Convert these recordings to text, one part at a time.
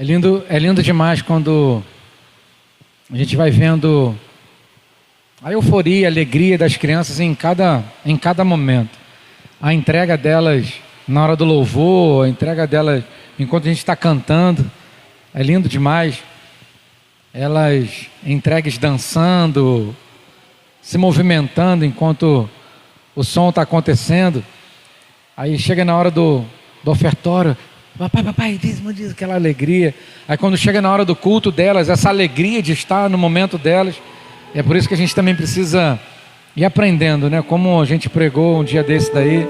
É lindo demais quando a gente vai vendo a euforia, a alegria das crianças em cada momento. A entrega delas na hora do louvor, a entrega delas enquanto a gente está cantando. É lindo demais. Elas entregues dançando, se movimentando enquanto o som está acontecendo. Aí chega na hora do ofertório. Papai, diz aquela alegria. Aí quando chega na hora do culto delas, essa alegria de estar no momento delas. É por isso que a gente também precisa ir aprendendo, né? Como a gente pregou um dia desse daí,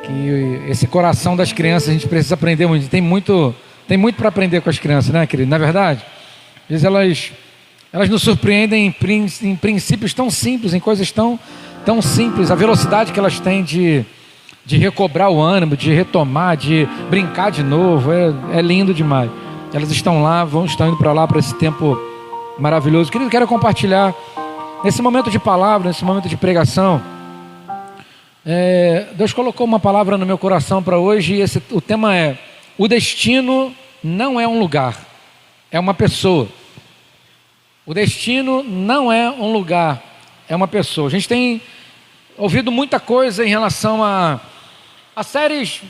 que esse coração das crianças a gente precisa aprender muito. Tem muito para aprender com as crianças, né, querido? Não é verdade? Às vezes elas nos surpreendem em princípios tão simples, em coisas tão simples. A velocidade que elas têm de recobrar o ânimo, de retomar, de brincar de novo, é lindo demais. Elas estão lá, estão indo para lá, para esse tempo maravilhoso. Querido, quero compartilhar, nesse momento de palavra, nesse momento de pregação, Deus colocou uma palavra no meu coração para hoje, e o tema é: o destino não é um lugar, é uma pessoa. O destino não é um lugar, é uma pessoa. A gente tem ouvido muita coisa em relação a séries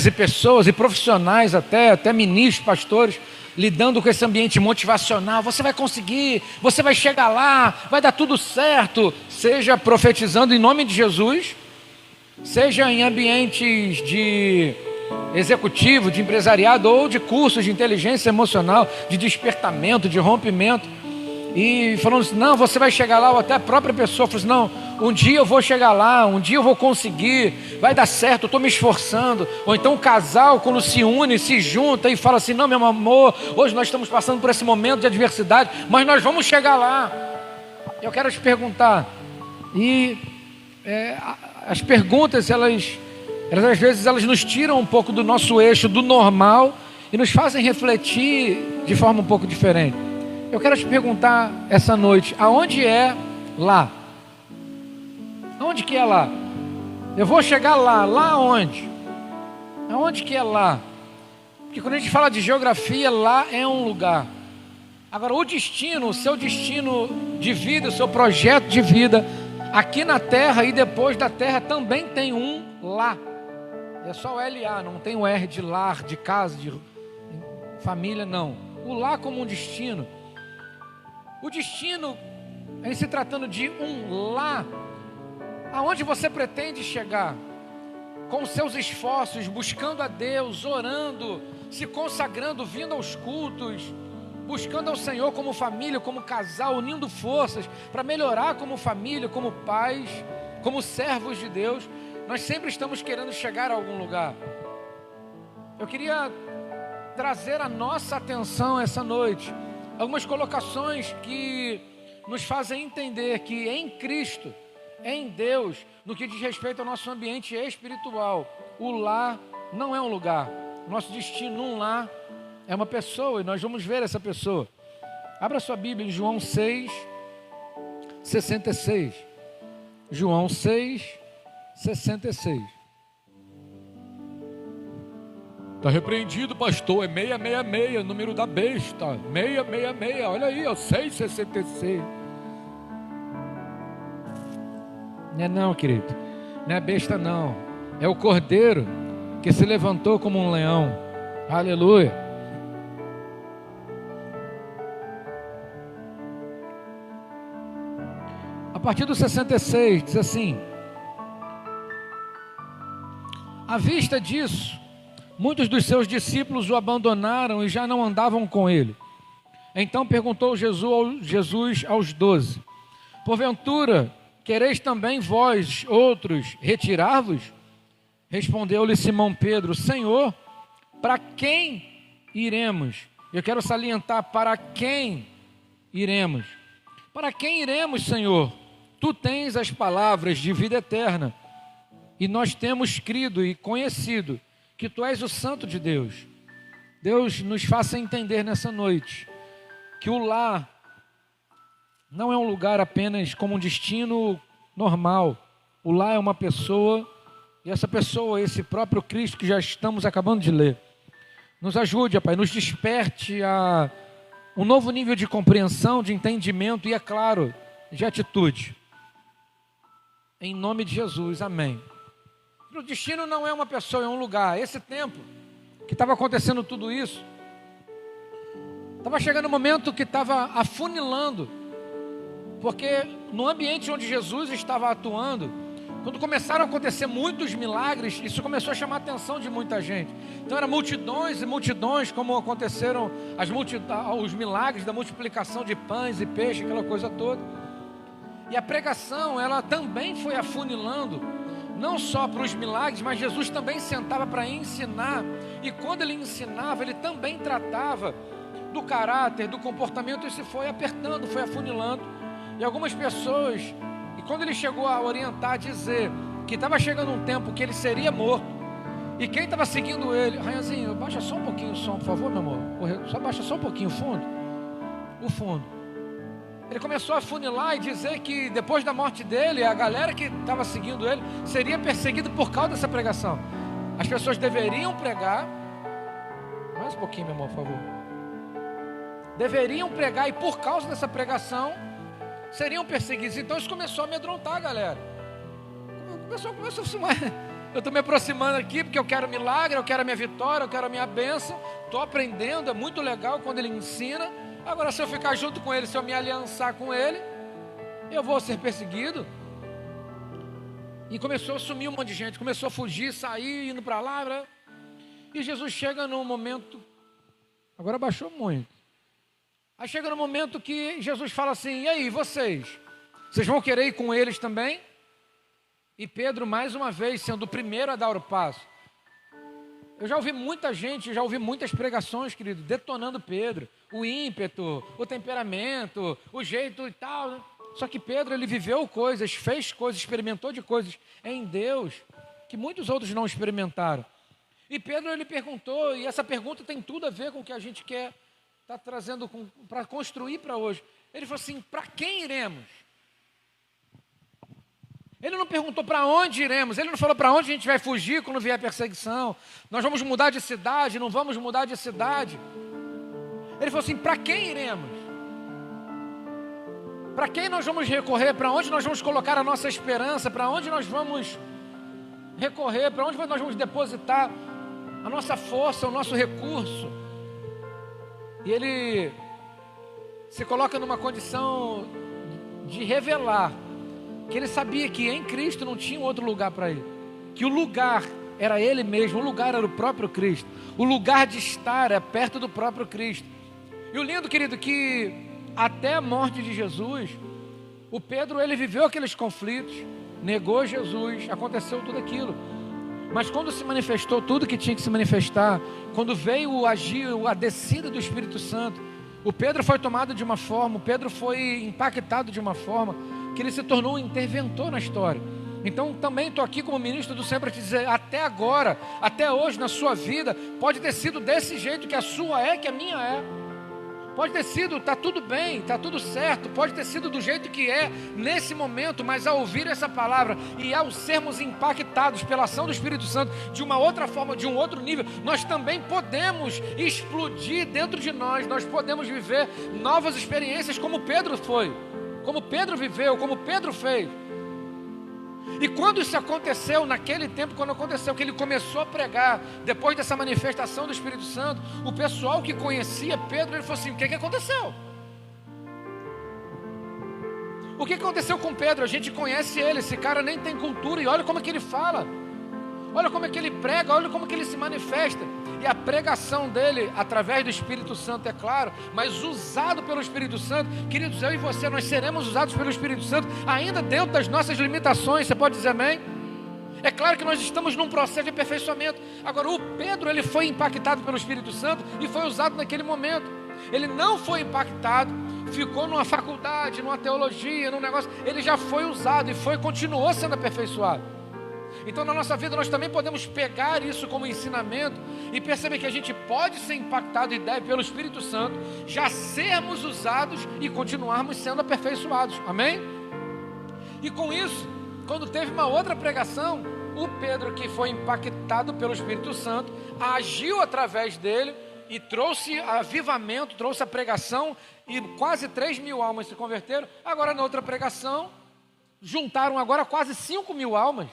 e pessoas e profissionais, até ministros, pastores, lidando com esse ambiente motivacional. Você vai conseguir, você vai chegar lá, vai dar tudo certo. Seja profetizando em nome de Jesus, seja em ambientes de executivo, de empresariado ou de cursos de inteligência emocional, de despertamento, de rompimento. E falando assim, não, você vai chegar lá, ou até a própria pessoa falou assim, não, um dia eu vou chegar lá, um dia eu vou conseguir, vai dar certo, eu estou me esforçando. Ou então o casal, quando se une, se junta e fala assim, não, meu amor, hoje nós estamos passando por esse momento de adversidade, mas nós vamos chegar lá. Eu quero te perguntar, as perguntas, elas às vezes elas nos tiram um pouco do nosso eixo, do normal, e nos fazem refletir de forma um pouco diferente. Eu quero te perguntar essa noite, aonde é lá? Aonde que é lá? Eu vou chegar lá, lá onde? Aonde que é lá? Porque quando a gente fala de geografia, lá é um lugar. Agora o destino, o seu destino de vida, o seu projeto de vida, aqui na terra e depois da terra também tem um lá. É só o L-A, não tem o R de lar, de casa, de família, não. O lá como um destino. O destino, em se tratando de um lá, aonde você pretende chegar? Com os seus esforços, buscando a Deus, orando, se consagrando, vindo aos cultos, buscando ao Senhor como família, como casal, unindo forças para melhorar como família, como pais, como servos de Deus. Nós sempre estamos querendo chegar a algum lugar. Eu queria trazer a nossa atenção essa noite algumas colocações que nos fazem entender que em Cristo, em Deus, no que diz respeito ao nosso ambiente espiritual, o lar não é um lugar. O nosso destino num lar é uma pessoa, e nós vamos ver essa pessoa. Abra sua Bíblia em João 6, 66. João 6, 66. Está repreendido, pastor, é 666, número da besta, 666, olha aí, 666. Não, querido, não é besta não, é o cordeiro que se levantou como um leão, aleluia. A partir do 66, diz assim: à vista disso, muitos dos seus discípulos o abandonaram e já não andavam com ele. Então perguntou Jesus aos 12: porventura, quereis também vós, outros, retirar-vos? Respondeu-lhe Simão Pedro: Senhor, para quem iremos? Eu quero salientar, para quem iremos? Para quem iremos, Senhor? Tu tens as palavras de vida eterna, e nós temos crido e conhecido que Tu és o Santo de Deus. Deus nos faça entender nessa noite que o lar não é um lugar apenas como um destino normal. O lar é uma pessoa, e essa pessoa é esse próprio Cristo que já estamos acabando de ler. Nos ajude, Pai, nos desperte a um novo nível de compreensão, de entendimento e, é claro, de atitude. Em nome de Jesus, amém. O destino não é uma pessoa, é um lugar. Esse tempo que estava acontecendo tudo isso, estava chegando um momento que estava afunilando, porque no ambiente onde Jesus estava atuando, quando começaram a acontecer muitos milagres, isso começou a chamar a atenção de muita gente. Então eram multidões e multidões, como aconteceram os milagres da multiplicação de pães e peixes, aquela coisa toda. E a pregação, ela também foi afunilando, não só para os milagres, mas Jesus também sentava para ensinar. E quando ele ensinava, ele também tratava do caráter, do comportamento. Isso foi apertando, foi afunilando. E algumas pessoas, e quando ele chegou a orientar, a dizer que estava chegando um tempo que ele seria morto, e quem estava seguindo ele, Rayanzinho, baixa só um pouquinho o som, por favor, meu amor, só baixa só um pouquinho o fundo. Ele começou a funilar e dizer que depois da morte dele, a galera que estava seguindo ele seria perseguida por causa dessa pregação. As pessoas deveriam pregar, mais um pouquinho, meu amor, por favor. Deveriam pregar e por causa dessa pregação seriam perseguidos. Então isso começou a amedrontar a galera. Começou a eu estou me aproximando aqui porque eu quero milagre, eu quero a minha vitória, eu quero a minha bênção. Estou aprendendo, é muito legal quando ele ensina. Agora, se eu ficar junto com ele, se eu me aliançar com ele, eu vou ser perseguido. E começou a sumir um monte de gente, começou a fugir, sair, indo para lá. E Jesus chega num momento, agora baixou muito. Aí chega num momento que Jesus fala assim: e aí, vocês vão querer ir com eles também? E Pedro, mais uma vez, sendo o primeiro a dar o passo. Eu já ouvi muita gente, já ouvi muitas pregações, querido, detonando Pedro. O ímpeto, o temperamento, o jeito e tal, né? Só que Pedro, ele viveu coisas, fez coisas, experimentou de coisas em Deus que muitos outros não experimentaram. E Pedro, ele perguntou, e essa pergunta tem tudo a ver com o que a gente quer estar trazendo para construir para hoje. Ele falou assim: para quem iremos? Ele não perguntou para onde iremos, ele não falou para onde a gente vai fugir quando vier a perseguição. Nós vamos mudar de cidade, não vamos mudar de cidade. Ele falou assim: para quem iremos? Para quem nós vamos recorrer? Para onde nós vamos colocar a nossa esperança? Para onde nós vamos recorrer? Para onde nós vamos depositar a nossa força, o nosso recurso? E ele se coloca numa condição de revelar que ele sabia que em Cristo não tinha outro lugar para ir, que o lugar era ele mesmo, o lugar era o próprio Cristo, o lugar de estar é perto do próprio Cristo. E o lindo, querido, que até a morte de Jesus, o Pedro, ele viveu aqueles conflitos, negou Jesus, aconteceu tudo aquilo, mas quando se manifestou tudo que tinha que se manifestar, quando veio a descida do Espírito Santo, o Pedro foi tomado de uma forma, o Pedro foi impactado de uma forma, que ele se tornou um interventor na história. Então também estou aqui como ministro do Senhor para te dizer, até agora, até hoje na sua vida, pode ter sido desse jeito que a sua é, que a minha é. Pode ter sido, está tudo bem, está tudo certo, pode ter sido do jeito que é nesse momento, mas ao ouvir essa palavra e ao sermos impactados pela ação do Espírito Santo de uma outra forma, de um outro nível, nós também podemos explodir dentro de nós, nós podemos viver novas experiências como Pedro foi, como Pedro viveu, como Pedro fez. E quando isso aconteceu, naquele tempo, quando aconteceu, que ele começou a pregar, depois dessa manifestação do Espírito Santo, o pessoal que conhecia Pedro, ele falou assim: o que aconteceu? O que aconteceu com Pedro? A gente conhece ele, esse cara nem tem cultura, e olha como é que ele fala, olha como é que ele prega, olha como é que ele se manifesta. E a pregação dele, através do Espírito Santo, é claro, mas usado pelo Espírito Santo, queridos, eu e você, nós seremos usados pelo Espírito Santo, ainda dentro das nossas limitações. Você pode dizer amém? É claro que nós estamos num processo de aperfeiçoamento. Agora, o Pedro, ele foi impactado pelo Espírito Santo e foi usado naquele momento. Ele não foi impactado, ficou numa faculdade, numa teologia, num negócio. Ele já foi usado e continuou sendo aperfeiçoado. Então na nossa vida nós também podemos pegar isso como ensinamento e perceber que a gente pode ser impactado e deve pelo Espírito Santo já sermos usados e continuarmos sendo aperfeiçoados, amém? E com isso, quando teve uma outra pregação, o Pedro, que foi impactado pelo Espírito Santo, agiu através dele e trouxe avivamento, trouxe a pregação, e quase 3.000 almas se converteram. Agora, na outra pregação, juntaram agora quase 5.000 almas.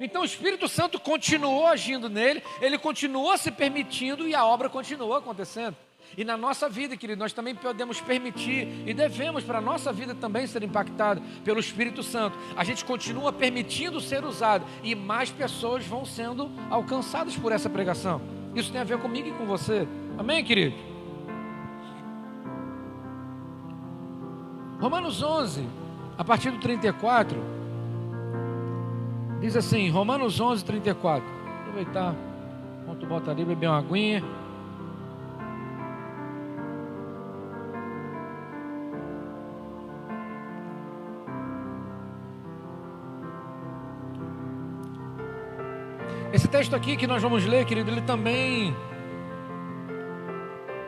Então o Espírito Santo continuou agindo nele, ele continuou se permitindo e a obra continuou acontecendo. E na nossa vida, querido, nós também podemos permitir e devemos para a nossa vida também ser impactada pelo Espírito Santo. A gente continua permitindo ser usado e mais pessoas vão sendo alcançadas por essa pregação. Isso tem a ver comigo e com você. Amém, querido? Romanos 11, a partir do 34, diz assim, Romanos 11, 34. Aproveitar, enquanto bota ali, beber uma aguinha. Esse texto aqui que nós vamos ler, querido,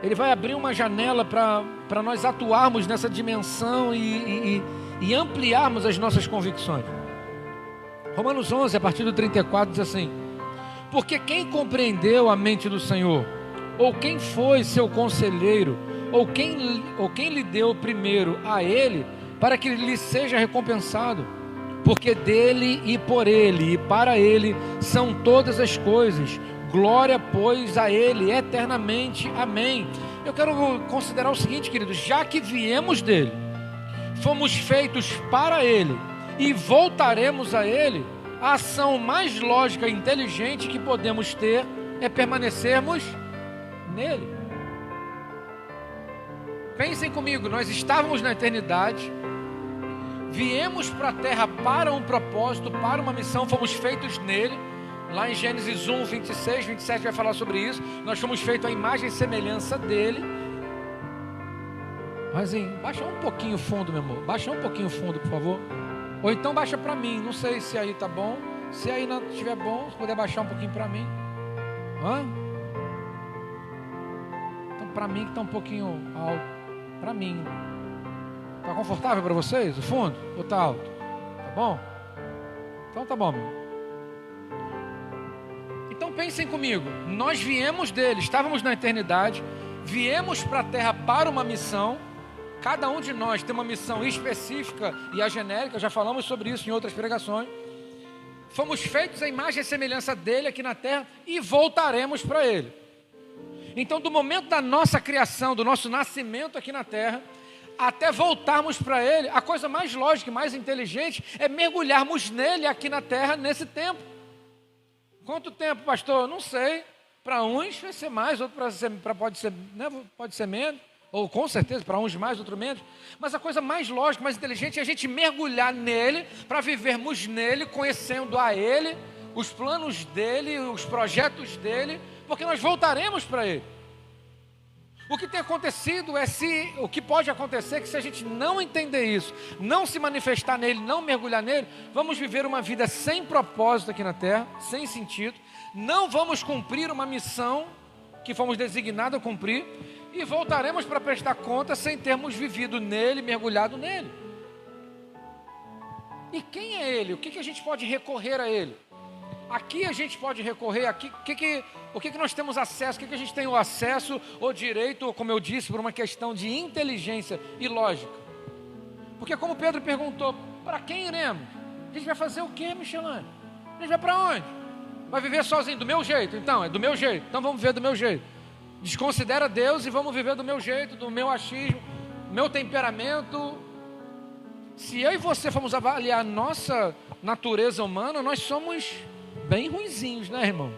ele vai abrir uma janela para nós atuarmos nessa dimensão e ampliarmos as nossas convicções. Romanos 11, a partir do 34, diz assim: porque quem compreendeu a mente do Senhor, ou quem foi seu conselheiro, ou quem lhe deu primeiro a ele, para que lhe seja recompensado? Porque dele e por ele e para ele são todas as coisas. Glória, pois, a ele eternamente. Amém. Eu quero considerar o seguinte, queridos: já que viemos dele, fomos feitos para ele e voltaremos a ele, a ação mais lógica e inteligente que podemos ter é permanecermos nele. Pensem comigo, nós estávamos na eternidade, viemos para a terra para um propósito, para uma missão, fomos feitos nele. Lá em Gênesis 1, 26, 27 vai falar sobre isso. Nós fomos feitos à imagem e semelhança dele. Mas baixa um pouquinho o fundo, meu amor. Baixa um pouquinho o fundo, por favor. Ou então baixa para mim. Não sei se aí tá bom. Se aí não estiver bom, se puder baixar um pouquinho para mim. Então para mim que está um pouquinho alto. Para mim. Tá confortável para vocês, o fundo? Ou tá alto? Tá bom? Então tá bom, meu. Então pensem comigo, nós viemos dele, estávamos na eternidade, viemos para a terra para uma missão. Cada um de nós tem uma missão específica e a genérica, já falamos sobre isso em outras pregações. Fomos feitos à imagem e semelhança dele aqui na terra e voltaremos para ele. Então, do momento da nossa criação, do nosso nascimento aqui na terra, até voltarmos para ele, a coisa mais lógica e mais inteligente é mergulharmos nele aqui na terra nesse tempo. Quanto tempo, pastor? Não sei. Para uns vai ser mais, outro pode ser menos, ou com certeza, para uns mais, outro menos. Mas a coisa mais lógica, mais inteligente é a gente mergulhar nele, para vivermos nele, conhecendo a ele, os planos dele, os projetos dele, porque nós voltaremos para ele. O que tem acontecido o que pode acontecer é que se a gente não entender isso, não se manifestar nele, não mergulhar nele, vamos viver uma vida sem propósito aqui na terra, sem sentido, não vamos cumprir uma missão que fomos designados a cumprir e voltaremos para prestar conta sem termos vivido nele, mergulhado nele. E quem é ele? O que a gente pode recorrer a ele? Aqui a gente pode recorrer, o que nós temos acesso, o que a gente tem o acesso, ou direito, ou como eu disse, por uma questão de inteligência e lógica. Porque como Pedro perguntou, para quem iremos? A gente vai fazer o quê, Michelane? A gente vai para onde? Vai viver sozinho, do meu jeito? Então, é do meu jeito, então vamos viver do meu jeito. Desconsidera Deus e vamos viver do meu jeito, do meu achismo, meu temperamento. Se eu e você formos avaliar a nossa natureza humana, nós somos bem ruinzinhos, né, irmão?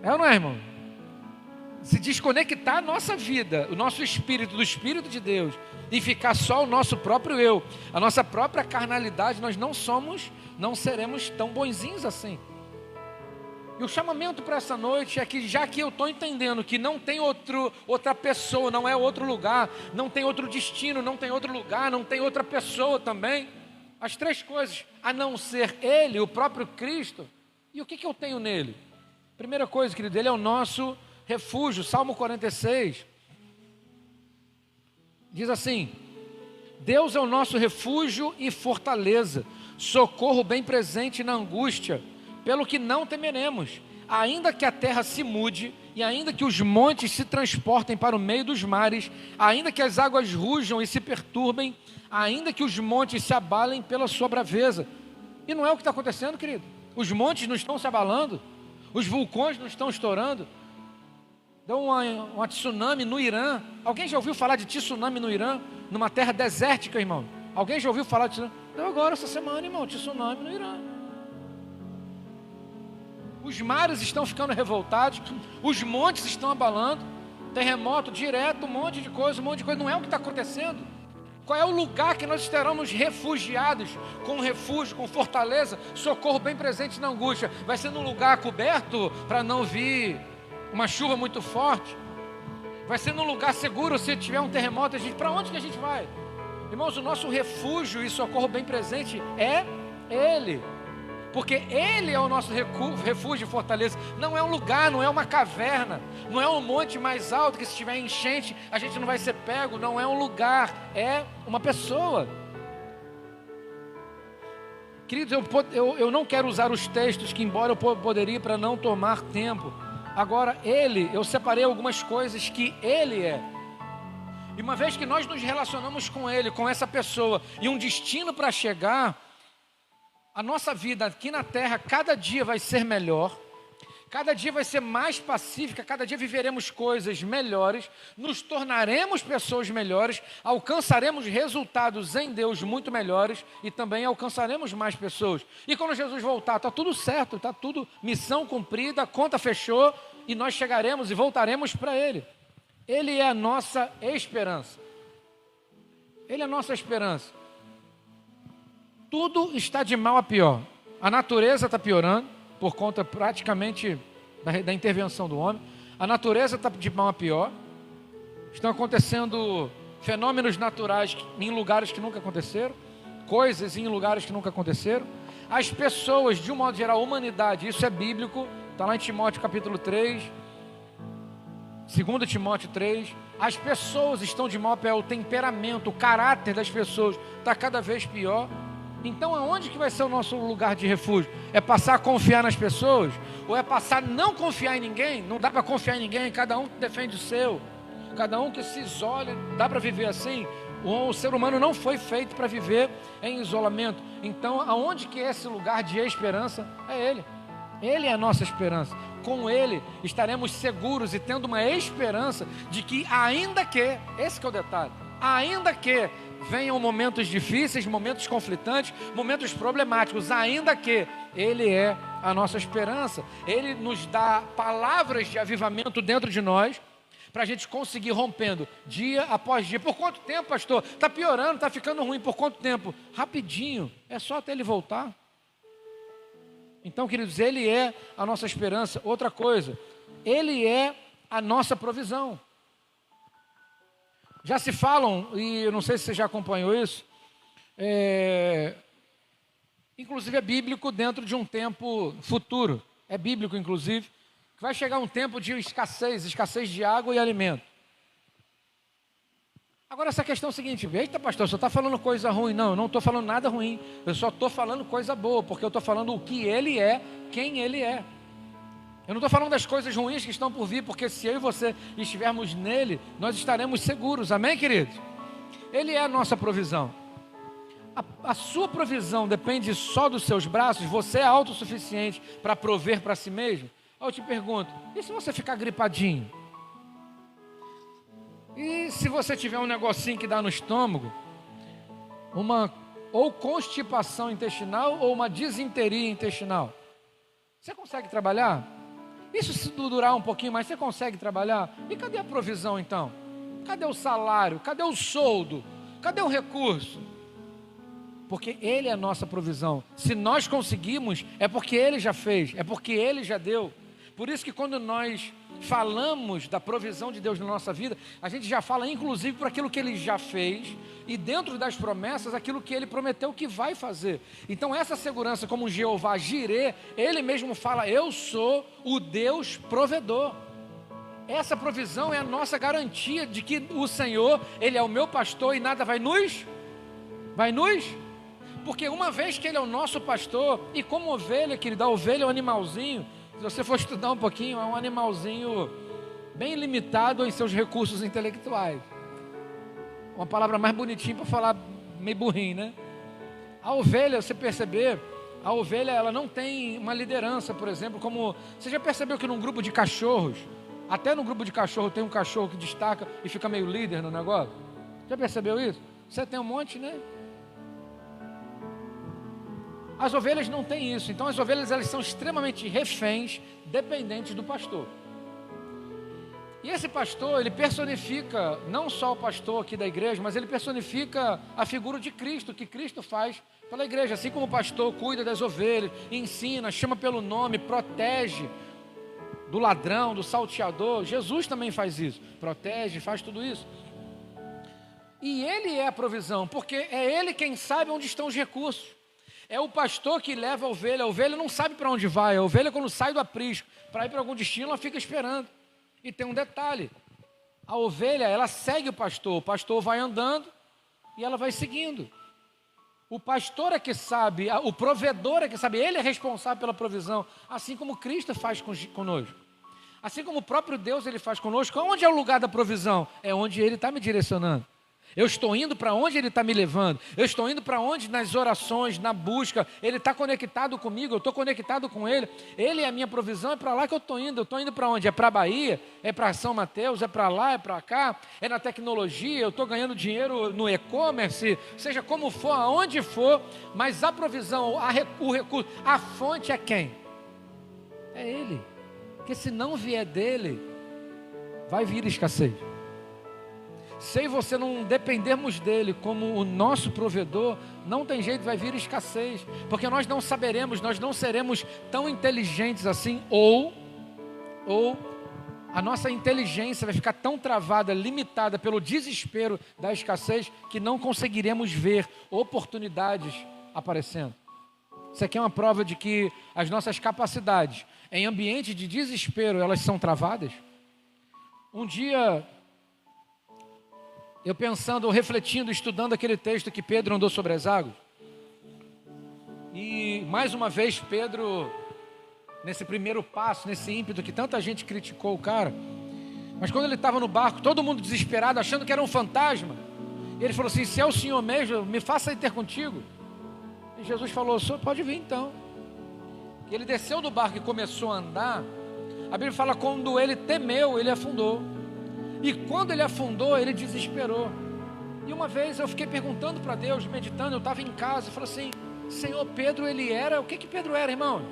É ou não é, irmão? Se desconectar a nossa vida, o nosso espírito do Espírito de Deus e ficar só o nosso próprio eu, a nossa própria carnalidade, nós não seremos tão bonzinhos assim. E o chamamento para essa noite é que, já que eu estou entendendo que não tem outra pessoa, não é outro lugar, não tem outro destino, não tem outro lugar, não tem outra pessoa também, as três coisas, a não ser Ele, o próprio Cristo. E o que eu tenho nele? Primeira coisa, querido, Ele é o nosso refúgio. Salmo 46 diz assim: Deus é o nosso refúgio e fortaleza, socorro bem presente na angústia, pelo que não temeremos, ainda que a terra se mude, e ainda que os montes se transportem para o meio dos mares, ainda que as águas rujam e se perturbem, ainda que os montes se abalem pela sua braveza. E não é o que está acontecendo, querido. Os montes não estão se abalando, os vulcões não estão estourando. Deu uma tsunami no Irã. Alguém já ouviu falar de tsunami no Irã? Numa terra desértica, irmão. Alguém já ouviu falar de tsunami? Deu agora essa semana, irmão, tsunami no Irã. Os mares estão ficando revoltados, os montes estão abalando, terremoto direto, um monte de coisa. Não é o que está acontecendo. Qual é o lugar que nós estaremos refugiados, com refúgio, com fortaleza, socorro bem presente na angústia? Vai ser num lugar coberto para não vir uma chuva muito forte? Vai ser num lugar seguro se tiver um terremoto? Para onde que a gente vai? Irmãos, o nosso refúgio e socorro bem presente é Ele. Porque Ele é o nosso refúgio e fortaleza. Não é um lugar, não é uma caverna, não é um monte mais alto que se tiver enchente a gente não vai ser pego. Não é um lugar, é uma pessoa. Queridos, eu não quero usar os textos, que embora eu poderia, para não tomar tempo. Agora, eu separei algumas coisas que Ele é. E uma vez que nós nos relacionamos com Ele, com essa pessoa, e um destino para chegar, a nossa vida aqui na terra, cada dia vai ser melhor, cada dia vai ser mais pacífica, cada dia viveremos coisas melhores, nos tornaremos pessoas melhores, alcançaremos resultados em Deus muito melhores e também alcançaremos mais pessoas. E quando Jesus voltar, está tudo certo, está tudo missão cumprida, a conta fechou e nós chegaremos e voltaremos para Ele. Ele é a nossa esperança. Ele é a nossa esperança. Tudo está de mal a pior. A natureza está piorando, por conta praticamente da intervenção do homem. A natureza está de mal a pior. Estão acontecendo fenômenos naturais em lugares que nunca aconteceram. Coisas em lugares que nunca aconteceram. As pessoas, de um modo geral, a humanidade, isso é bíblico. Está lá em Timóteo capítulo 3. 2 Timóteo 3. As pessoas estão de mal a pior. O temperamento, o caráter das pessoas está cada vez pior. Então aonde que vai ser o nosso lugar de refúgio? É passar a confiar nas pessoas? Ou é passar a não confiar em ninguém? Não dá para confiar em ninguém, cada um defende o seu. Cada um que se isole, dá para viver assim? O ser humano não foi feito para viver em isolamento. Então aonde que é esse lugar de esperança? É Ele. Ele é a nossa esperança. Com Ele estaremos seguros e tendo uma esperança de que ainda que, esse que é o detalhe, ainda que venham momentos difíceis, momentos conflitantes, momentos problemáticos, ainda que Ele é a nossa esperança. Ele nos dá palavras de avivamento dentro de nós, para a gente conseguir rompendo dia após dia. Por quanto tempo, pastor? Está piorando, está ficando ruim. Por quanto tempo? Rapidinho, é só até Ele voltar. Então, queridos, Ele é a nossa esperança. Outra coisa, Ele é a nossa provisão. Já se falam, e eu não sei se você já acompanhou isso, inclusive é bíblico dentro de um tempo futuro, é bíblico inclusive, que vai chegar um tempo de escassez de água e alimento. Agora essa questão é o seguinte: eita pastor, você está falando coisa ruim? Não, eu não estou falando nada ruim, eu só estou falando coisa boa, porque eu estou falando o que Ele é, quem Ele é. Eu não estou falando das coisas ruins que estão por vir, porque se eu e você estivermos nele, nós estaremos seguros, amém, queridos? Ele é a nossa provisão. A sua provisão depende só dos seus braços? Você é autossuficiente para prover para si mesmo? Eu te pergunto, e se você ficar gripadinho? E se você tiver um negocinho que dá no estômago, ou constipação intestinal ou uma disenteria intestinal, você consegue trabalhar? Isso se durar um pouquinho mais, você consegue trabalhar? E cadê a provisão então? Cadê o salário? Cadê o soldo? Cadê o recurso? Porque Ele é a nossa provisão. Se nós conseguimos, é porque Ele já fez, é porque Ele já deu. Por isso que quando nós falamos da provisão de Deus na nossa vida, a gente já fala inclusive por aquilo que Ele já fez, e dentro das promessas, aquilo que Ele prometeu que vai fazer. Então essa segurança, como um Jeová Jirê, Ele mesmo fala: eu sou o Deus provedor. Essa provisão é a nossa garantia de que o Senhor, Ele é o meu pastor e nada vai nos... Porque uma vez que ele é o nosso pastor, e como ovelha, querido, a ovelha é um animalzinho, se você for estudar um pouquinho, é um animalzinho bem limitado em seus recursos intelectuais. Uma palavra mais bonitinha para falar meio burrinho, né? A ovelha, você perceber, a ovelha ela não tem uma liderança, por exemplo, como... Você já percebeu que num grupo de cachorros, até no grupo de cachorro tem um cachorro que destaca e fica meio líder no negócio? Já percebeu isso? Você tem um monte, né? As ovelhas não têm isso. Então as ovelhas elas são extremamente reféns, dependentes do pastor. E esse pastor, ele personifica não só o pastor aqui da igreja, mas ele personifica a figura de Cristo, que Cristo faz pela igreja. Assim como o pastor cuida das ovelhas, ensina, chama pelo nome, protege do ladrão, do salteador, Jesus também faz isso, protege, faz tudo isso. E ele é a provisão, porque é ele quem sabe onde estão os recursos. É o pastor que leva a ovelha não sabe para onde vai, a ovelha quando sai do aprisco para ir para algum destino, ela fica esperando. E tem um detalhe, a ovelha ela segue o pastor vai andando e ela vai seguindo. O pastor é que sabe, o provedor é que sabe, ele é responsável pela provisão, assim como Cristo faz conosco. Assim como o próprio Deus ele faz conosco. Onde é o lugar da provisão? É onde ele está me direcionando. Eu estou indo para onde ele está me levando. Eu estou indo para onde nas orações, na busca. Ele está conectado comigo, eu estou conectado com ele. Ele é a minha provisão, é para lá que eu estou indo. Eu estou indo para onde? É para a Bahia? É para São Mateus? É para lá? É para cá? É na tecnologia? Eu estou ganhando dinheiro no e-commerce? Seja como for, aonde for. Mas a provisão, o recurso, a fonte é quem? É ele. Porque se não vier dele, vai vir escassez. Se você não dependermos dele como o nosso provedor, não tem jeito, vai vir escassez. Porque nós não saberemos, nós não seremos tão inteligentes assim, ou a nossa inteligência vai ficar tão travada, limitada pelo desespero da escassez, que não conseguiremos ver oportunidades aparecendo. Isso aqui é uma prova de que as nossas capacidades em ambiente de desespero, elas são travadas. Um dia, eu pensando, refletindo, estudando aquele texto que Pedro andou sobre as águas. E mais uma vez Pedro, nesse primeiro passo, nesse ímpeto que tanta gente criticou o cara. Mas quando ele estava no barco, todo mundo desesperado, achando que era um fantasma. E ele falou assim, se é o Senhor mesmo, me faça ir ter contigo. E Jesus falou, o Senhor pode vir então. E ele desceu do barco e começou a andar. A Bíblia fala, quando ele temeu, ele afundou. E quando ele afundou, ele desesperou. E uma vez eu fiquei perguntando para Deus, meditando, eu estava em casa, e falei assim, Senhor, Pedro ele era, o que Pedro era, irmão?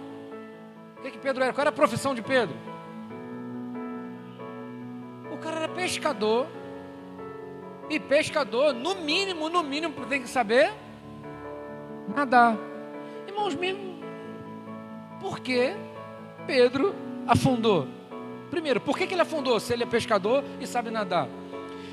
O que Pedro era? Qual era a profissão de Pedro? O cara era pescador. E pescador, no mínimo, tem que saber nadar. Irmãos, mesmo, por que Pedro afundou? Primeiro, por que ele afundou se ele é pescador e sabe nadar?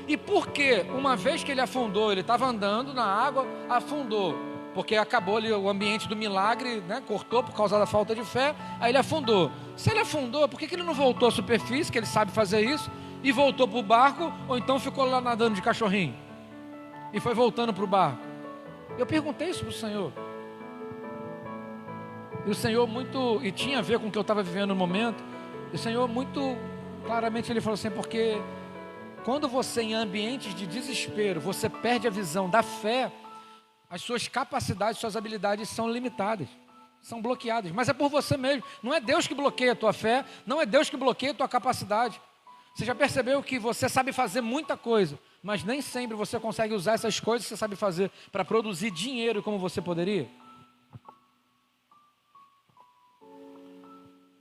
E por que, uma vez que ele afundou, ele estava andando na água, afundou? Porque acabou ali o ambiente do milagre, né? Cortou por causa da falta de fé, aí ele afundou. Se ele afundou, por que ele não voltou à superfície, que ele sabe fazer isso, e voltou para o barco, ou então ficou lá nadando de cachorrinho? E foi voltando para o barco. Eu perguntei isso para o Senhor. E o Senhor e tinha a ver com o que eu estava vivendo no momento, o Senhor muito claramente ele falou assim, porque quando você em ambientes de desespero, você perde a visão da fé, as suas capacidades, suas habilidades são limitadas, são bloqueadas, mas é por você mesmo, não é Deus que bloqueia a tua fé, não é Deus que bloqueia a tua capacidade. Você já percebeu que você sabe fazer muita coisa, mas nem sempre você consegue usar essas coisas que você sabe fazer para produzir dinheiro como você poderia?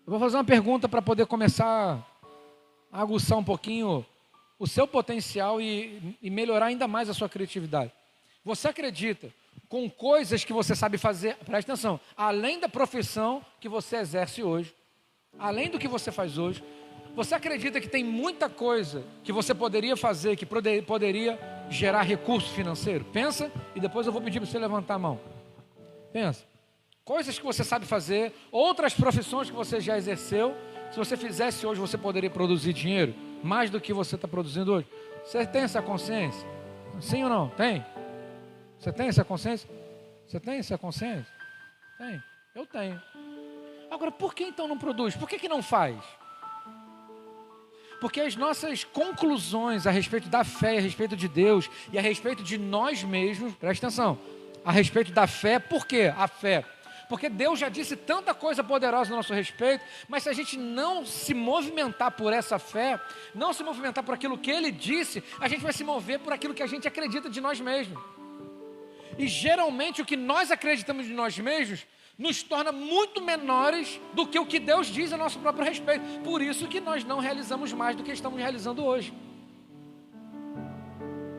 Eu vou fazer uma pergunta para poder começar a aguçar um pouquinho o seu potencial e melhorar ainda mais a sua criatividade. Você acredita com coisas que você sabe fazer, presta atenção, além da profissão que você exerce hoje, além do que você faz hoje, você acredita que tem muita coisa que você poderia fazer, que poderia gerar recurso financeiro? Pensa e depois eu vou pedir para você levantar a mão. Pensa. Coisas que você sabe fazer, outras profissões que você já exerceu, se você fizesse hoje, você poderia produzir dinheiro, mais do que você está produzindo hoje. Você tem essa consciência? Sim ou não? Tem? Você tem essa consciência? Você tem essa consciência? Tem. Eu tenho. Agora, por que então não produz? Por que não faz? Porque as nossas conclusões a respeito da fé, a respeito de Deus e a respeito de nós mesmos, presta atenção, a respeito da fé, por quê a fé? Porque Deus já disse tanta coisa poderosa no nosso respeito, mas se a gente não se movimentar por essa fé, não se movimentar por aquilo que Ele disse, a gente vai se mover por aquilo que a gente acredita de nós mesmos. E geralmente o que nós acreditamos de nós mesmos nos torna muito menores do que o que Deus diz a nosso próprio respeito. Por isso que nós não realizamos mais do que estamos realizando hoje.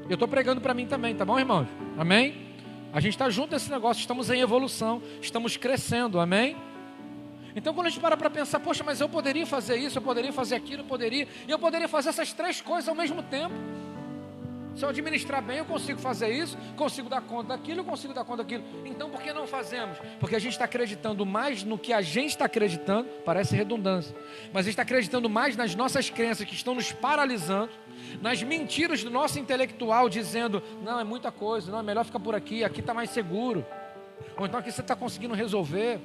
Eu estou pregando para mim também, tá bom, irmãos? Amém? A gente está junto nesse negócio, estamos em evolução, estamos crescendo, amém? Então quando a gente para pensar, poxa, mas eu poderia fazer isso, eu poderia fazer aquilo, eu poderia fazer essas três coisas ao mesmo tempo. Se eu administrar bem, eu consigo fazer isso, consigo dar conta daquilo, eu consigo dar conta daquilo. Então, por que não fazemos? Porque a gente está acreditando mais no que a gente está acreditando, parece redundância, mas a gente está acreditando mais nas nossas crenças que estão nos paralisando, nas mentiras do nosso intelectual, dizendo, não, é muita coisa, não, é melhor ficar por aqui está mais seguro. Ou então aqui você está conseguindo resolver.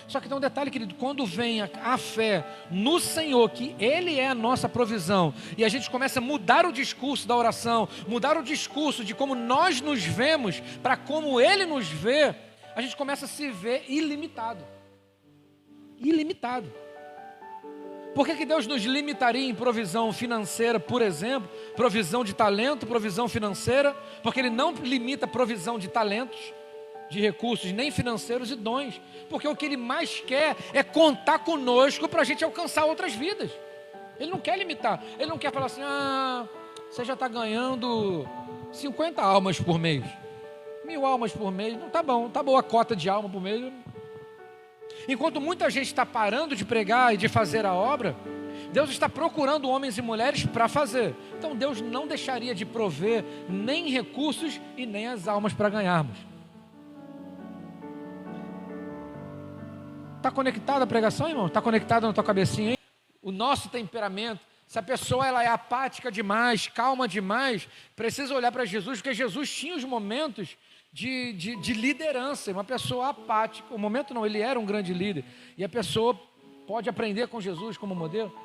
Só que tem um detalhe, querido, quando vem a fé no Senhor, que Ele é a nossa provisão, e a gente começa a mudar o discurso da oração, mudar o discurso de como nós nos vemos, para como Ele nos vê, a gente começa a se ver ilimitado. Ilimitado. Por que Deus nos limitaria em provisão financeira, por exemplo, provisão de talento, provisão financeira? Porque Ele não limita provisão de talentos, de recursos, nem financeiros e dons, porque o que Ele mais quer é contar conosco para a gente alcançar outras vidas. Ele não quer limitar, Ele não quer falar assim, você já está ganhando 50 almas por mês, 1000 almas por mês, não, tá boa a cota de alma por mês. Enquanto muita gente está parando de pregar e de fazer a obra, Deus está procurando homens e mulheres para fazer. Então Deus não deixaria de prover nem recursos e nem as almas para ganharmos. Está conectada a pregação, irmão? Está conectada na tua cabecinha aí? O nosso temperamento, se a pessoa ela é apática demais, calma demais, precisa olhar para Jesus, porque Jesus tinha os momentos de liderança. Uma pessoa apática, o momento não, ele era um grande líder, e a pessoa pode aprender com Jesus como modelo.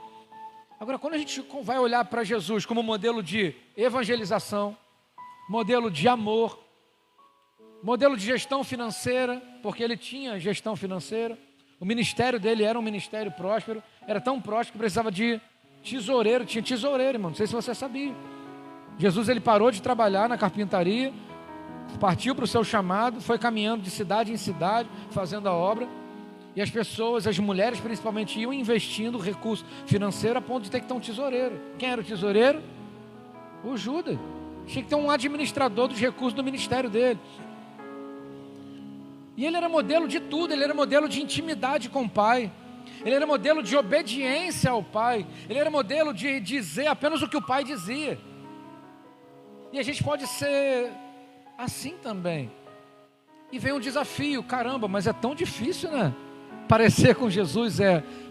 Agora, quando a gente vai olhar para Jesus como modelo de evangelização, modelo de amor, modelo de gestão financeira, porque ele tinha gestão financeira, o ministério dele era um ministério próspero, era tão próspero que precisava de tesoureiro, tinha tesoureiro, irmão, não sei se você sabia. Jesus, ele parou de trabalhar na carpintaria, partiu para o seu chamado, foi caminhando de cidade em cidade, fazendo a obra, e as pessoas, as mulheres principalmente, iam investindo recurso financeiro a ponto de ter que ter um tesoureiro. Quem era o tesoureiro? O Judas. Tinha que ter um administrador dos recursos do ministério dele. E ele era modelo de tudo, ele era modelo de intimidade com o Pai, ele era modelo de obediência ao Pai, ele era modelo de dizer apenas o que o Pai dizia. E a gente pode ser assim também. E vem um desafio, caramba, mas é tão difícil, né? Parecer com Jesus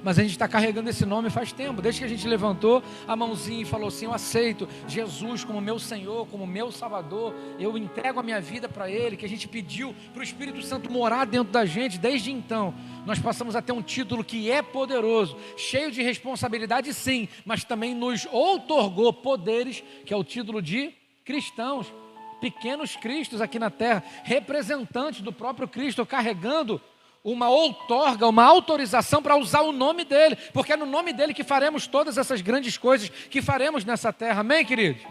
mas a gente está carregando esse nome faz tempo, desde que a gente levantou a mãozinha e falou assim, eu aceito Jesus como meu Senhor, como meu Salvador, eu entrego a minha vida para Ele, que a gente pediu para o Espírito Santo morar dentro da gente. Desde então, nós passamos a ter um título que é poderoso, cheio de responsabilidade sim, mas também nos outorgou poderes, que é o título de cristãos, pequenos cristos aqui na terra, representantes do próprio Cristo, carregando uma outorga, uma autorização para usar o nome dele, porque é no nome dele que faremos todas essas grandes coisas que faremos nessa terra, amém, queridos?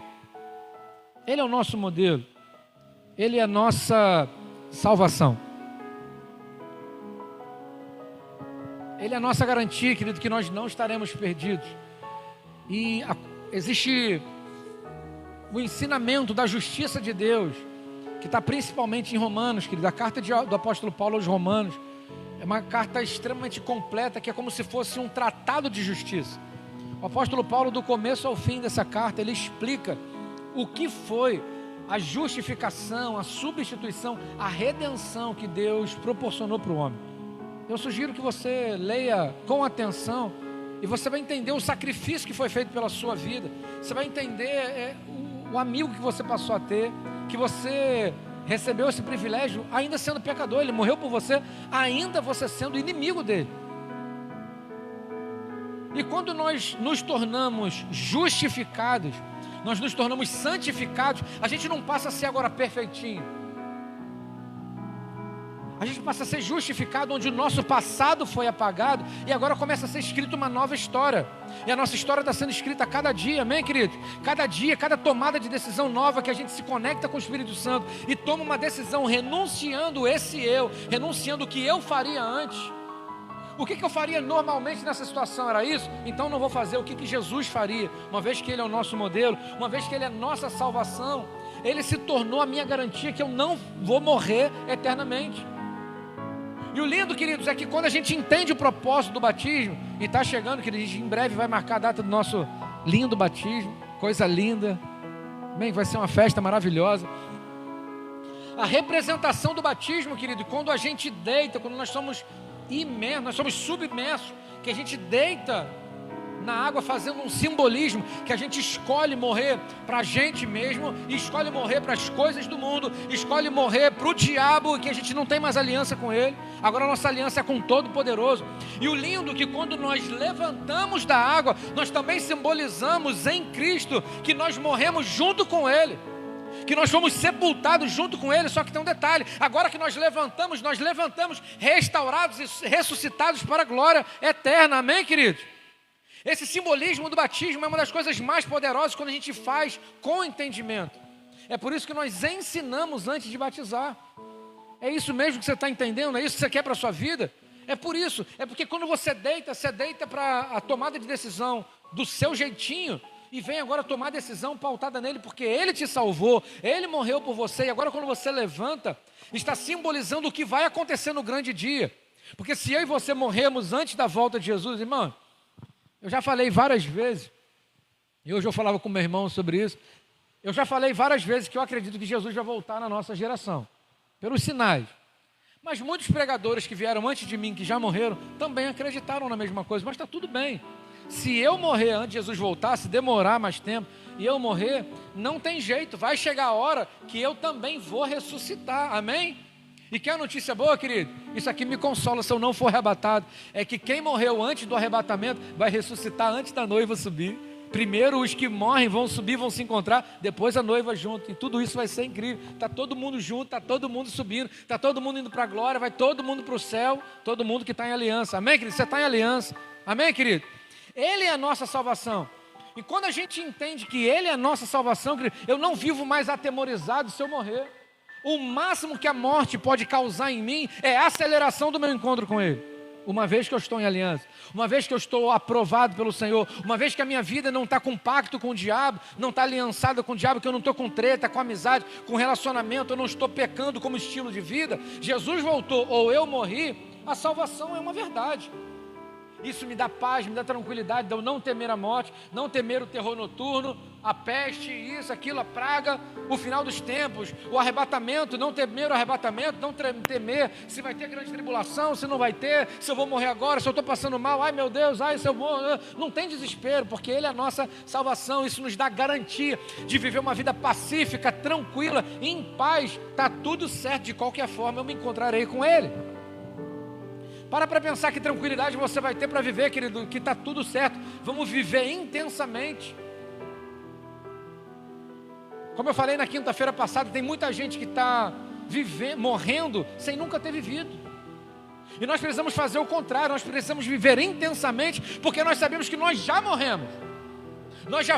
Ele é o nosso modelo, ele é a nossa salvação, ele é a nossa garantia, querido, que nós não estaremos perdidos. E existe o ensinamento da justiça de Deus, que está principalmente em Romanos, querido, a carta do apóstolo Paulo aos Romanos. É uma carta extremamente completa, que é como se fosse um tratado de justiça. O apóstolo Paulo, do começo ao fim dessa carta, ele explica o que foi a justificação, a substituição, a redenção que Deus proporcionou para o homem. Eu sugiro que você leia com atenção, e você vai entender o sacrifício que foi feito pela sua vida. Você vai entender o amigo que você passou a ter, que você recebeu esse privilégio ainda sendo pecador. Ele morreu por você, ainda você sendo inimigo dele. E quando nós nos tornamos justificados, nós nos tornamos santificados, a gente não passa a ser agora perfeitinho. A gente passa a ser justificado, onde o nosso passado foi apagado e agora começa a ser escrita uma nova história. E a nossa história está sendo escrita a cada dia, amém, querido? Cada dia, cada tomada de decisão nova que a gente se conecta com o Espírito Santo e toma uma decisão renunciando esse eu, renunciando o que eu faria antes. O que eu faria normalmente nessa situação era isso? Então não vou fazer o que Jesus faria, uma vez que Ele é o nosso modelo, uma vez que Ele é a nossa salvação. Ele se tornou a minha garantia que eu não vou morrer eternamente. E o lindo, queridos, é que quando a gente entende o propósito do batismo, e está chegando, queridos, em breve vai marcar a data do nosso lindo batismo, coisa linda, bem, vai ser uma festa maravilhosa. A representação do batismo, querido, quando a gente deita, quando nós somos imersos, nós somos submersos, que a gente deita na água fazendo um simbolismo, que a gente escolhe morrer para a gente mesmo, e escolhe morrer para as coisas do mundo, escolhe morrer para o diabo, que a gente não tem mais aliança com ele, agora a nossa aliança é com o Todo-Poderoso. E o lindo é que quando nós levantamos da água, nós também simbolizamos em Cristo, que nós morremos junto com Ele, que nós fomos sepultados junto com Ele. Só que tem um detalhe, agora que nós levantamos restaurados e ressuscitados para a glória eterna, amém, queridos? Esse simbolismo do batismo é uma das coisas mais poderosas quando a gente faz com entendimento. É por isso que nós ensinamos antes de batizar. É isso mesmo que você está entendendo? É isso que você quer para a sua vida? É por isso, é porque quando você deita para a tomada de decisão do seu jeitinho, e vem agora tomar a decisão pautada nele, porque Ele te salvou, Ele morreu por você, e agora quando você levanta, está simbolizando o que vai acontecer no grande dia. Porque se eu e você morrermos antes da volta de Jesus, irmão, eu já falei várias vezes, e hoje eu falava com meu irmão sobre isso, eu já falei várias vezes que eu acredito que Jesus vai voltar na nossa geração, pelos sinais. Mas muitos pregadores que vieram antes de mim, que já morreram, também acreditaram na mesma coisa, mas está tudo bem. Se eu morrer antes de Jesus voltar, se demorar mais tempo, e eu morrer, não tem jeito, vai chegar a hora que eu também vou ressuscitar, amém? E quer a notícia boa, querido? Isso aqui me consola se eu não for arrebatado. É que quem morreu antes do arrebatamento vai ressuscitar antes da noiva subir. Primeiro os que morrem vão subir, vão se encontrar, depois a noiva junto. E tudo isso vai ser incrível. Está todo mundo junto, está todo mundo subindo, está todo mundo indo para a glória, vai todo mundo para o céu, todo mundo que está em aliança. Amém, querido? Você está em aliança. Amém, querido? Ele é a nossa salvação. E quando a gente entende que Ele é a nossa salvação, querido, eu não vivo mais atemorizado se eu morrer. O máximo que a morte pode causar em mim é a aceleração do meu encontro com Ele. Uma vez que eu estou em aliança, uma vez que eu estou aprovado pelo Senhor, uma vez que a minha vida não está com pacto com o diabo, não está aliançada com o diabo, que eu não estou com treta, com amizade, com relacionamento, eu não estou pecando como estilo de vida, Jesus voltou ou eu morri, a salvação é uma verdade. Isso me dá paz, me dá tranquilidade de eu não temer a morte, não temer o terror noturno, a peste, isso, aquilo, a praga, o final dos tempos, o arrebatamento, não temer o arrebatamento, não temer se vai ter grande tribulação, se não vai ter, se eu vou morrer agora, se eu estou passando mal, ai meu Deus, ai se eu vou... Não tem desespero, porque Ele é a nossa salvação. Isso nos dá garantia de viver uma vida pacífica, tranquila, em paz. Está tudo certo, de qualquer forma eu me encontrarei com Ele. Para pensar que tranquilidade você vai ter para viver, querido, que está tudo certo. Vamos viver intensamente. Como eu falei na quinta-feira passada, tem muita gente que está morrendo sem nunca ter vivido. E nós precisamos fazer o contrário, nós precisamos viver intensamente, porque nós sabemos que nós já morremos. Nós já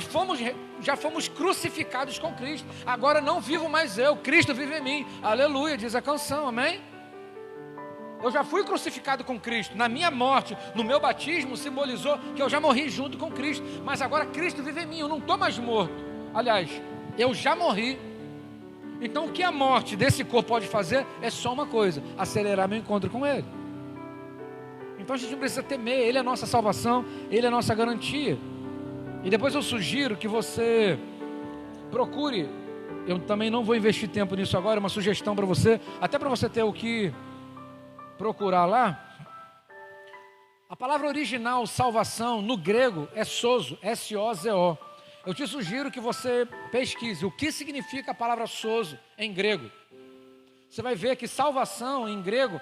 fomos crucificados com Cristo. Agora não vivo mais eu, Cristo vive em mim. Aleluia, diz a canção, amém? Eu já fui crucificado com Cristo. Na minha morte, no meu batismo, simbolizou que eu já morri junto com Cristo. Mas agora Cristo vive em mim, eu não estou mais morto. Aliás, eu já morri. Então o que a morte desse corpo pode fazer é só uma coisa: acelerar meu encontro com Ele. Então a gente não precisa temer, Ele é a nossa salvação, Ele é a nossa garantia. E depois eu sugiro que você procure, eu também não vou investir tempo nisso agora, é uma sugestão para você, até para você ter o que procurar lá. A palavra original salvação no grego é sozo, S-O-Z-O. Eu te sugiro que você pesquise o que significa a palavra sozo em grego. Você vai ver que salvação, em grego,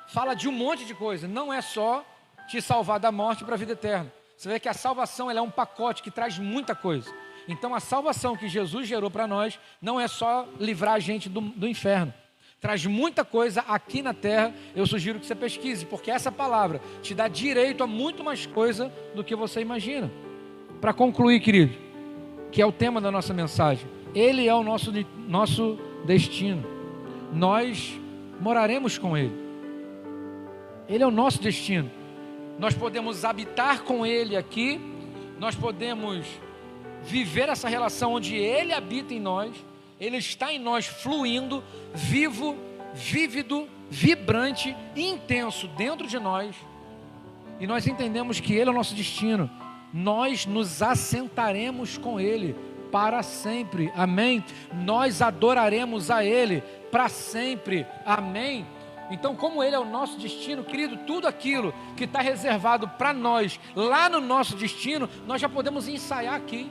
fala de um monte de coisa. Não é só te salvar da morte para a vida eterna. Você vê que a salvação ela é um pacote que traz muita coisa. Então a salvação que Jesus gerou para nós não é só livrar a gente do inferno. Traz muita coisa aqui na terra. Eu sugiro que você pesquise, porque essa palavra te dá direito a muito mais coisa do que você imagina. Para concluir, querido, que é o tema da nossa mensagem, Ele é o nosso destino. Nós moraremos com Ele. Ele é o nosso destino. Nós podemos habitar com Ele aqui, nós podemos viver essa relação onde Ele habita em nós, Ele está em nós fluindo, vivo, vívido, vibrante, intenso dentro de nós, e nós entendemos que Ele é o nosso destino. Nós nos assentaremos com Ele para sempre, amém? Nós adoraremos a Ele para sempre, amém? Então, como Ele é o nosso destino, querido, tudo aquilo que está reservado para nós, lá no nosso destino, nós já podemos ensaiar aqui.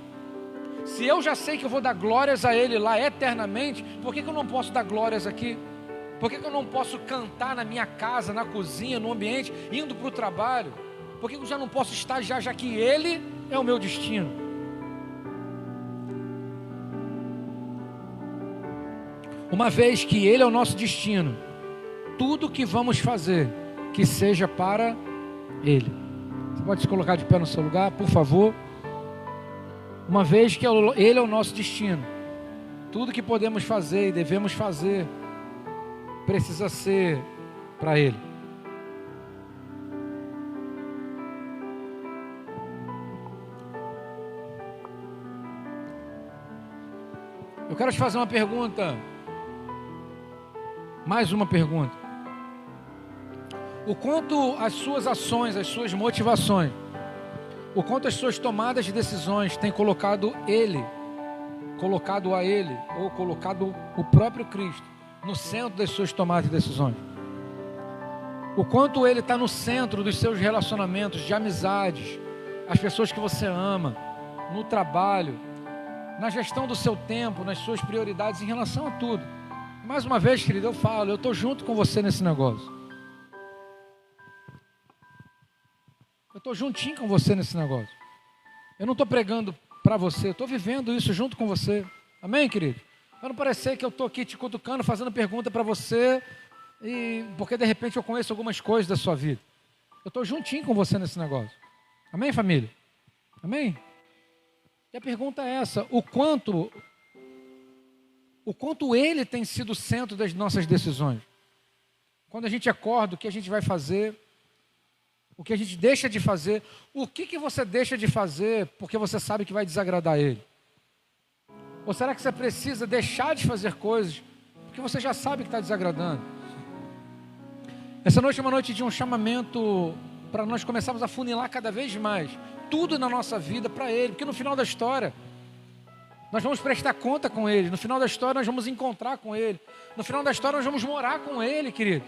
Se eu já sei que eu vou dar glórias a Ele lá eternamente, por que eu não posso dar glórias aqui? Por que eu não posso cantar na minha casa, na cozinha, no ambiente, indo para o trabalho? Por que eu já não posso estar já que Ele é o meu destino? Uma vez que Ele é o nosso destino, tudo que vamos fazer, que seja para Ele. Você pode se colocar de pé no seu lugar, por favor. Uma vez que Ele é o nosso destino, tudo que podemos fazer e devemos fazer, precisa ser para Ele. Eu quero te fazer uma pergunta. Mais uma pergunta. O quanto as suas ações, as suas motivações, o quanto as suas tomadas de decisões têm colocado a Ele, ou colocado o próprio Cristo no centro das suas tomadas de decisões. O quanto Ele está no centro dos seus relacionamentos de amizades, as pessoas que você ama, no trabalho, na gestão do seu tempo, nas suas prioridades em relação a tudo. Mais uma vez, querido, eu falo, eu estou junto com você nesse negócio. Eu estou juntinho com você nesse negócio. Eu não estou pregando para você, eu estou vivendo isso junto com você. Amém, querido? Para não parecer que eu estou aqui te cutucando, fazendo pergunta para você, porque de repente eu conheço algumas coisas da sua vida. Eu estou juntinho com você nesse negócio. Amém, família? Amém? E a pergunta é essa: o quanto Ele tem sido o centro das nossas decisões? Quando a gente acorda, o que a gente vai fazer? O que a gente deixa de fazer? O que você deixa de fazer porque você sabe que vai desagradar a Ele? Ou será que você precisa deixar de fazer coisas porque você já sabe que está desagradando? Essa noite é uma noite de um chamamento para nós começarmos a funilar cada vez mais tudo na nossa vida para Ele, porque no final da história nós vamos prestar conta com Ele, no final da história nós vamos encontrar com Ele, no final da história nós vamos morar com Ele, querido.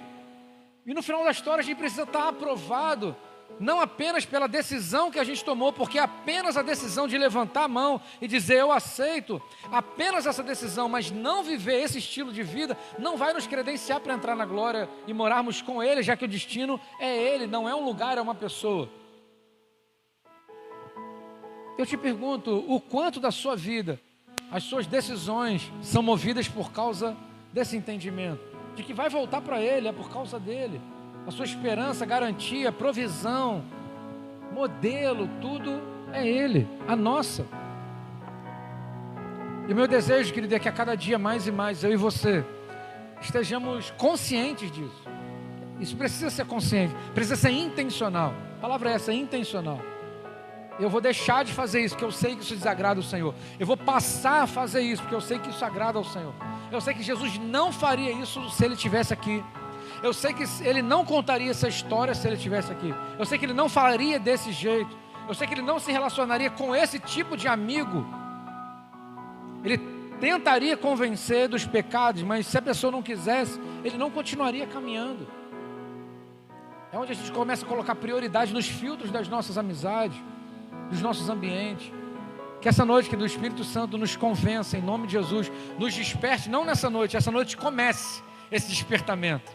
E no final da história a gente precisa estar aprovado, não apenas pela decisão que a gente tomou, porque apenas a decisão de levantar a mão e dizer eu aceito, apenas essa decisão, mas não viver esse estilo de vida, não vai nos credenciar para entrar na glória e morarmos com Ele, já que o destino é Ele, não é um lugar, é uma pessoa. Eu te pergunto, o quanto da sua vida, as suas decisões são movidas por causa desse entendimento? De que vai voltar para Ele, é por causa dEle. A sua esperança, garantia, provisão, modelo, tudo é Ele, a nossa. E o meu desejo, querido, é que a cada dia mais e mais, eu e você, estejamos conscientes disso. Isso precisa ser consciente, precisa ser intencional. A palavra é essa, intencional. Eu vou deixar de fazer isso, porque eu sei que isso desagrada o Senhor. Eu vou passar a fazer isso, porque eu sei que isso agrada ao Senhor. Eu sei que Jesus não faria isso se Ele estivesse aqui. Eu sei que Ele não contaria essa história se Ele estivesse aqui. Eu sei que Ele não faria desse jeito. Eu sei que Ele não se relacionaria com esse tipo de amigo. Ele tentaria convencer dos pecados, mas se a pessoa não quisesse, Ele não continuaria caminhando. É onde a gente começa a colocar prioridade nos filtros das nossas amizades, dos nossos ambientes. Que essa noite, que do Espírito Santo nos convença, em nome de Jesus, nos desperte, não nessa noite, essa noite comece, esse despertamento.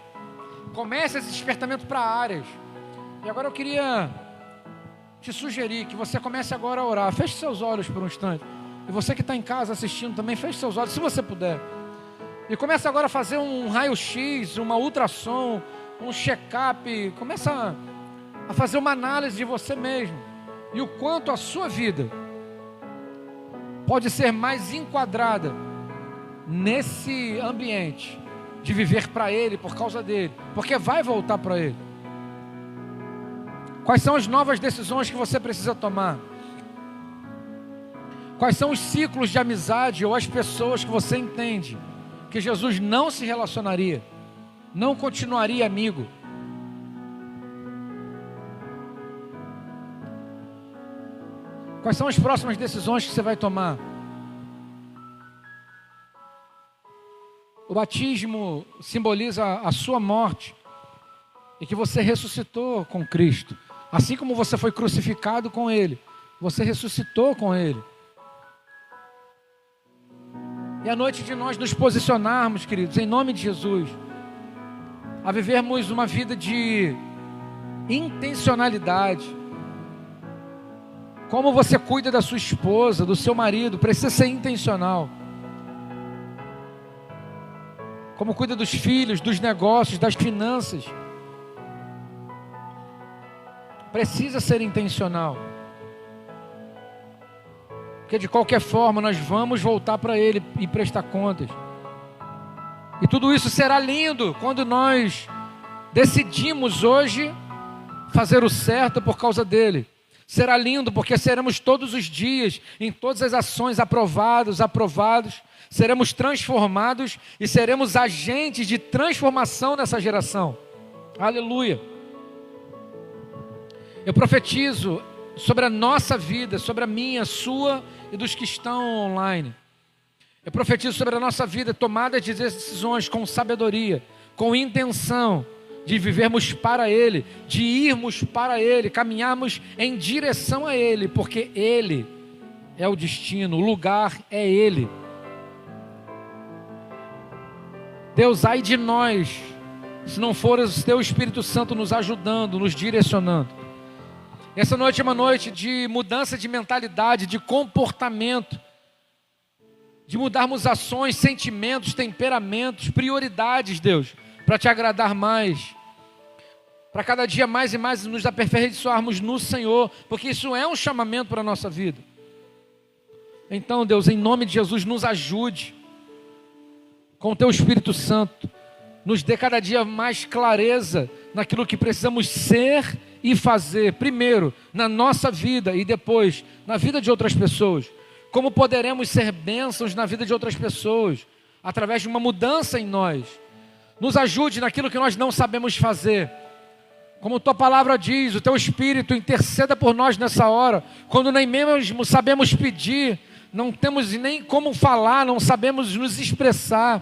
Comece esse despertamento para áreas. E agora eu queria te sugerir que você comece agora a orar. Feche seus olhos por um instante. E você que está em casa assistindo também, feche seus olhos, se você puder. E comece agora a fazer um raio-x, uma ultrassom, um check-up. Começa a fazer uma análise de você mesmo. E o quanto a sua vida pode ser mais enquadrada nesse ambiente de viver para Ele, por causa dEle. Porque vai voltar para Ele. Quais são as novas decisões que você precisa tomar? Quais são os ciclos de amizade ou as pessoas que você entende que Jesus não se relacionaria, não continuaria amigo? Quais são as próximas decisões que você vai tomar? O batismo simboliza a sua morte e que você ressuscitou com Cristo. Assim como você foi crucificado com Ele, você ressuscitou com Ele. E a noite de nós nos posicionarmos, queridos, em nome de Jesus, a vivermos uma vida de intencionalidade. Como você cuida da sua esposa, do seu marido, precisa ser intencional. Como cuida dos filhos, dos negócios, das finanças, precisa ser intencional. Porque de qualquer forma nós vamos voltar para Ele e prestar contas. E tudo isso será lindo quando nós decidimos hoje fazer o certo por causa dEle. Será lindo porque seremos todos os dias, em todas as ações aprovados, seremos transformados e seremos agentes de transformação nessa geração. Aleluia! Eu profetizo sobre a nossa vida, sobre a minha, a sua e dos que estão online. Eu profetizo sobre a nossa vida, tomada de decisões com sabedoria, com intenção de vivermos para Ele, de irmos para Ele, caminharmos em direção a Ele, porque Ele é o destino, o lugar é Ele. Deus, ai de nós, se não for o Teu Espírito Santo nos ajudando, nos direcionando. Essa noite é uma noite de mudança de mentalidade, de comportamento, de mudarmos ações, sentimentos, temperamentos, prioridades, Deus, para Te agradar mais, para cada dia mais e mais nos aperfeiçoarmos no Senhor, porque isso é um chamamento para a nossa vida. Então, Deus, em nome de Jesus, nos ajude com o Teu Espírito Santo, nos dê cada dia mais clareza naquilo que precisamos ser e fazer, primeiro na nossa vida e depois na vida de outras pessoas. Como poderemos ser bênçãos na vida de outras pessoas? Através de uma mudança em nós. Nos ajude naquilo que nós não sabemos fazer. Como Tua palavra diz, o Teu Espírito interceda por nós nessa hora, quando nem mesmo sabemos pedir, não temos nem como falar, não sabemos nos expressar.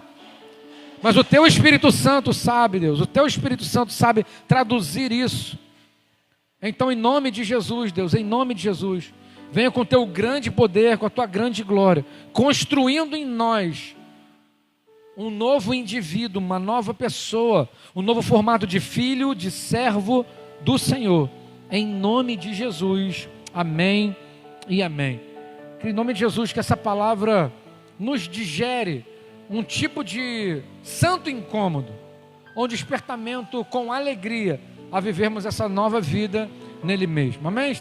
Mas o Teu Espírito Santo sabe, Deus, o Teu Espírito Santo sabe traduzir isso. Então, em nome de Jesus, Deus, em nome de Jesus, venha com o Teu grande poder, com a Tua grande glória, construindo em nós um novo indivíduo, uma nova pessoa, um novo formato de filho, de servo do Senhor. Em nome de Jesus, amém e amém. Que em nome de Jesus, que essa palavra nos digere um tipo de santo incômodo, um despertamento com alegria a vivermos essa nova vida nele mesmo. Amém?